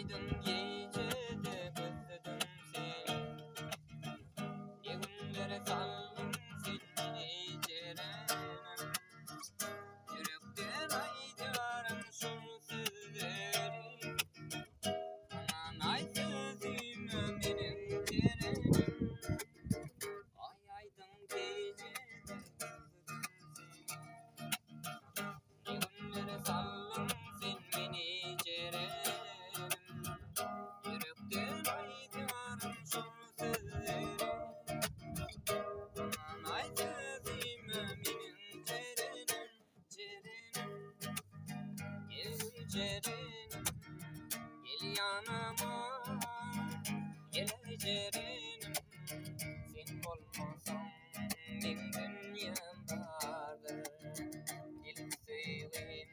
aydın gecede gözledim seni. Ne günlere saldın sen beni cerenem. Yürekten aydarım şu sözleri. Aman ay sözüme benim cerenem. Ay aydın gecede gözledim seni. Ne günlere saldın sen beni cerenem. Yürekten aydarım şu sözleri. Aman ay sözüme benim cerenem. Cerenem, gel cerenem, gel yanıma. Gel cerenem, sen olmasan benim dünyam vardır. Gel seveyim,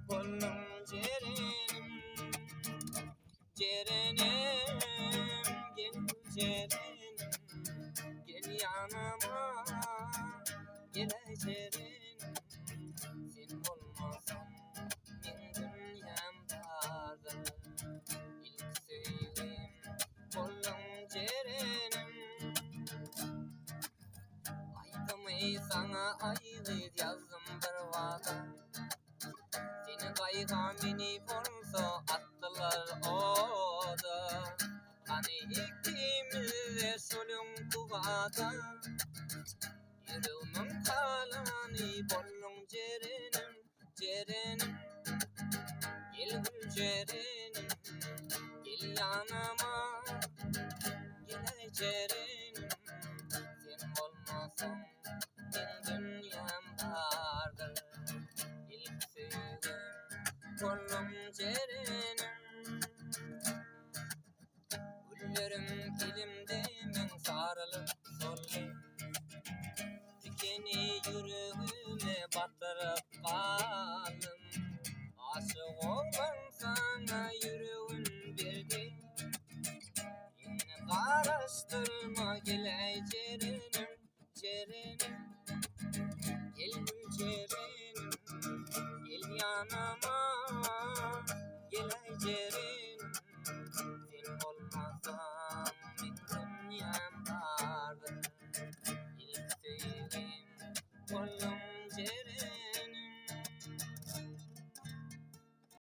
oğlum cerenem. Cerenem, gel cerenem, gel yanıma. Gel cerenem, sen olmasan benim dünyam vardır. İlk seveyim, oğlum cerenem. Aytmay sana ayrı yazdım bir vada. Seni kayga meni bolsa attılar oda. Hani ikimiz de solun kuvada. Yüreğimin kalanı bollum cerenem. Cerenem, gel gül cerenem, gel yanıma. Gel cerenem, sen olmasan benim dünyam vardır. İlk sevgim oğlum cerenem. Güllerim elimde men sarılıp sollu. Dikeni yüreğime batırıp kaldım. Aşık olmam sana yüreğin berdi. Yine karıştırma geleceğim.